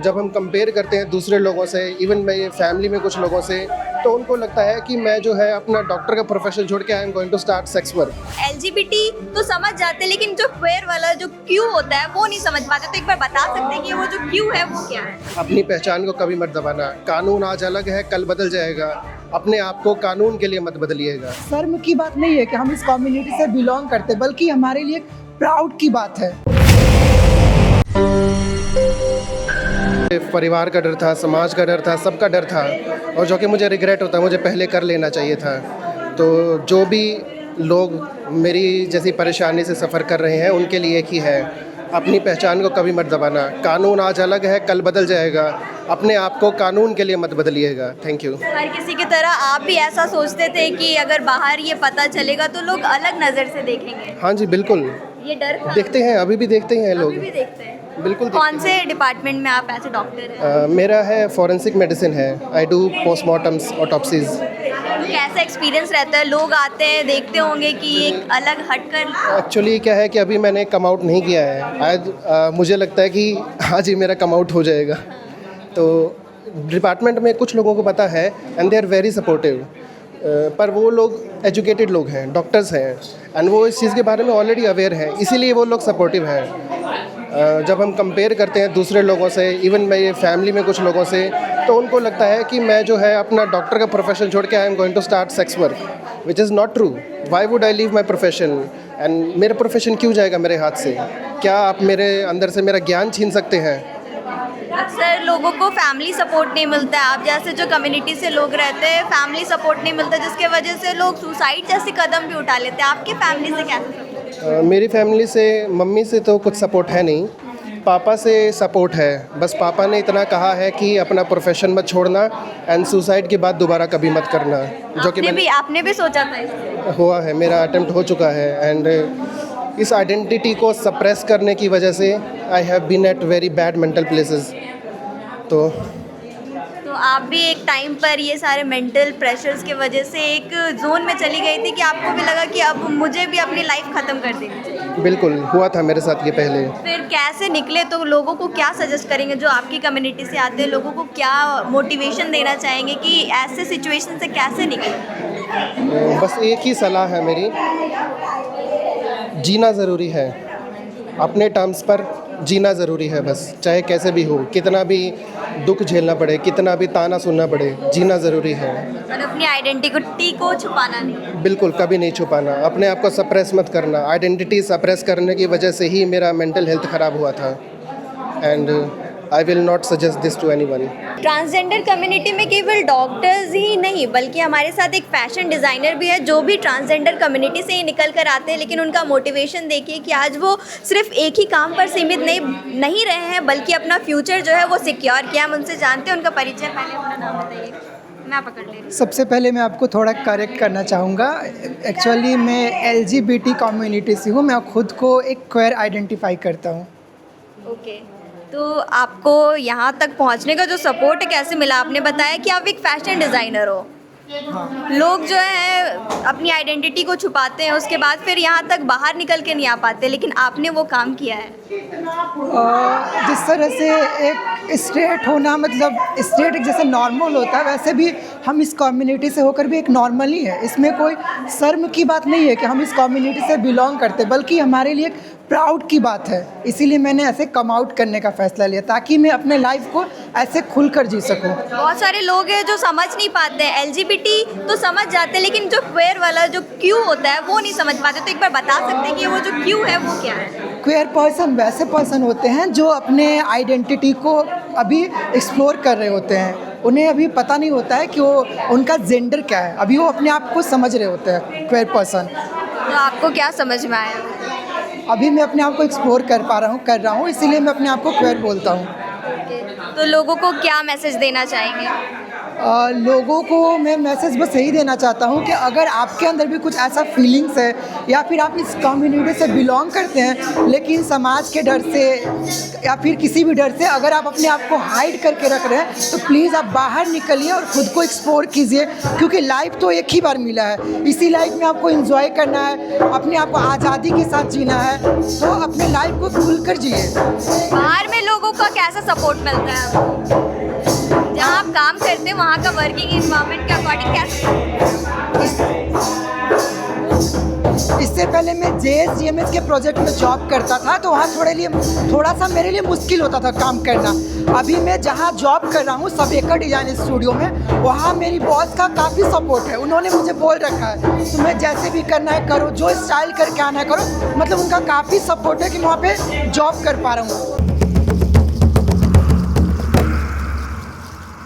जब हम कंपेयर करते हैं दूसरे लोगों से, इवन मेरे फैमिली में कुछ लोगों से, तो उनको लगता है कि मैं जो है अपना डॉक्टर का प्रोफेशन छोड़ के I am going to start sex work. LGBT तो समझ जाते, लेकिन जो क्वेयर वाला जो क्यू होता है वो नहीं समझ पाते। तो एक बार बता सकते हैं कि वो जो क्यू है वो क्या है? अपनी पहचान को कभी मत दबाना। कानून आज अलग है, कल बदल जाएगा। अपने आप को कानून के लिए मत बदलिएगा। शर्म की बात नहीं है कि हम इस कम्युनिटी से बिलोंग करते, बल्कि हमारे लिए प्राउड की बात है। परिवार का डर था, समाज का डर था, सबका डर था, और जो कि मुझे रिग्रेट होता है, मुझे पहले कर लेना चाहिए था। तो जो भी लोग मेरी जैसी परेशानी से सफ़र कर रहे हैं उनके लिए एक ही है, अपनी पहचान को कभी मत दबाना। कानून आज अलग है, कल बदल जाएगा। अपने आप को कानून के लिए मत बदलिएगा। Thank you. हर किसी की तरह आप भी ऐसा सोचते थे कि अगर बाहर ये पता चलेगा तो लोग अलग नज़र से देखेंगे? हाँ जी, बिल्कुल। ये डर था? देखते हैं, अभी भी देखते हैं लोग। अभी भी देखते हैं? बिल्कुल। कौन से डिपार्टमेंट में आप ऐसे डॉक्टर हैं? मेरा है फॉरेंसिक मेडिसिन है। I do postmortems, autopsies. कैसा एक्सपीरियंस रहता है? लोग आते हैं, देखते होंगे कि एक अलग हटकर। एक्चुअली क्या है कि अभी मैंने कम आउट नहीं किया है। आज मुझे लगता है कि आज ही मेरा कम आउट हो जाएगा। तो डिपार्टमेंट में कुछ लोगों को पता है and they are very supportive, पर वो लोग एजुकेटेड लोग हैं, डॉक्टर्स हैं, एंड वो इस चीज़ के बारे में ऑलरेडी अवेयर हैं, इसीलिए वो लोग सपोर्टिव हैं। जब हम कंपेयर करते हैं दूसरे लोगों से, इवन मेरे फैमिली में कुछ लोगों से, तो उनको लगता है कि मैं जो है अपना डॉक्टर का प्रोफेशन छोड़ के I am going to start sex work, which is not true. Why would I leave my profession? And मेरा प्रोफेशन क्यों जाएगा मेरे हाथ से? क्या आप मेरे अंदर से मेरा ज्ञान छीन सकते हैं? अक्सर लोगों को फैमिली सपोर्ट नहीं मिलता है। आप जैसे जो कम्युनिटी से लोग रहते हैं, फैमिली सपोर्ट नहीं मिलता, जिसके वजह से लोग सुसाइड जैसे कदम भी उठा लेते हैं। आपकी फैमिली से कैसे सपोर्ट? मेरी फैमिली से, मम्मी से तो कुछ सपोर्ट है नहीं, पापा से सपोर्ट है। बस पापा ने इतना कहा है कि अपना प्रोफेशन मत छोड़ना एंड सुसाइड के बाद दोबारा कभी मत करना, जो कि आपने भी सोचा था इससे? हुआ है, मेरा अटेम्प्ट हो चुका है। एंड इस आइडेंटिटी को सप्रेस करने की वजह से I have been at very bad mental places. तो आप भी एक टाइम पर ये सारे मेंटल प्रेशर्स के वजह से एक जोन में चली गई थी कि आपको भी लगा कि अब मुझे भी अपनी लाइफ ख़त्म कर देनी चाहिए? बिल्कुल हुआ था मेरे साथ ये पहले। फिर कैसे निकले? तो लोगों को क्या सजेस्ट करेंगे जो आपकी कम्युनिटी से आते हैं? लोगों को क्या मोटिवेशन देना चाहेंगे कि ऐसे सिचुएशन से कैसे निकले? बस एक ही सलाह है मेरी, जीना ज़रूरी है, अपने टर्म्स पर जीना ज़रूरी है। बस चाहे कैसे भी हो, कितना भी दुख झेलना पड़े, कितना भी ताना सुनना पड़े, जीना ज़रूरी है। और अपनी आइडेंटिटी को छुपाना नहीं? बिल्कुल, कभी नहीं छुपाना। अपने आप को सप्रेस मत करना। आइडेंटिटी सप्रेस करने की वजह से ही मेरा मेंटल हेल्थ ख़राब हुआ था, and I will not suggest this to anyone. Transgender community में केवल डॉक्टर्स ही नहीं, बल्कि हमारे साथ एक फैशन डिज़ाइनर भी है जो भी ट्रांसजेंडर कम्युनिटी से ही निकल कर आते हैं। लेकिन उनका मोटिवेशन देखिए कि आज वो सिर्फ एक ही काम पर सीमित नहीं रहे हैं, बल्कि अपना फ्यूचर जो है वो सिक्योर किया। हम उनसे जानते हैं उनका परिचय। पहले अपना नाम बताइए। मैं पकड़ ले रही हूँ। सबसे पहले मैं आपको थोड़ा करेक्ट करना चाहूँगा। एक्चुअली मैं एलजीबीटी कम्युनिटी से हूँ। मैं खुद को एक क्वेयर आइडेंटिफाई करता हूँ। ओके, तो आपको यहाँ तक पहुँचने का जो सपोर्ट है कैसे मिला? आपने बताया कि आप एक फैशन डिज़ाइनर हो। हाँ। लोग जो है अपनी आइडेंटिटी को छुपाते हैं, उसके बाद फिर यहाँ तक बाहर निकल के नहीं आ पाते, लेकिन आपने वो काम किया है। जिस तरह से एक स्ट्रेट होना, मतलब स्ट्रेट एक जैसे नॉर्मल होता है, वैसे भी हम इस कम्युनिटी से होकर भी एक नॉर्मल ही है। इसमें कोई शर्म की बात नहीं है कि हम इस कम्युनिटी से बिलोंग करते, बल्कि हमारे लिए प्राउड की बात है। इसीलिए मैंने ऐसे कम आउट करने का फ़ैसला लिया, ताकि मैं अपने लाइफ को ऐसे खुलकर जी सकूं। बहुत सारे लोग हैं जो समझ नहीं पाते हैं। एलजीबीटी तो समझ जाते हैं, लेकिन जो क्वेयर वाला जो क्यू होता है वो नहीं समझ पाते। तो एक बार बता सकते हैं कि वो जो क्यू है वो क्या है? क्वेयर पर्सन वैसे पर्सन होते हैं जो अपने आइडेंटिटी को अभी एक्सप्लोर कर रहे होते हैं। उन्हें अभी पता नहीं होता है कि वो उनका जेंडर क्या है, अभी वो अपने आप को समझ रहे होते हैं क्वेयर पर्सन। तो आपको क्या समझ में आया? अभी मैं अपने आप को एक्सप्लोर कर रहा हूँ, इसीलिए मैं अपने आप को क्वेयर बोलता हूँ। तो लोगों को क्या मैसेज देना चाहेंगे? लोगों को मैं मैसेज बस यही देना चाहता हूँ कि अगर आपके अंदर भी कुछ ऐसा फीलिंग्स है या फिर आप इस कम्युनिटी से बिलोंग करते हैं लेकिन समाज के डर से या फिर किसी भी डर से अगर आप अपने आप को हाइड करके रख रहे हैं तो प्लीज़ आप बाहर निकलिए और ख़ुद को एक्सप्लोर कीजिए, क्योंकि लाइफ तो एक ही बार मिला है। इसी लाइफ में आपको एंजॉय करना है, अपने आप को आज़ादी के साथ जीना है, तो अपने लाइफ को खुलकर जिए। बाहर में लोगों का कैसा सपोर्ट मिलता है आपको? जहाँ आप काम करते हैं वहाँ का वर्किंग इन्वायरमेंट के अकॉर्डिंग कैसा? इससे पहले मैं JSGMS के प्रोजेक्ट में जॉब करता था, तो वहाँ थोड़ा सा मेरे लिए मुश्किल होता था काम करना। अभी मैं जहाँ जॉब कर रहा हूँ सबेकर डिज़ाइन स्टूडियो में, वहाँ मेरी बॉस का काफ़ी सपोर्ट है। उन्होंने मुझे बोल रखा है तुम्हें जैसे भी करना है करो, जो स्टाइल करके आना है करो। मतलब उनका काफ़ी सपोर्ट है कि मैं वहाँ पे जॉब कर पा रहा हूँ।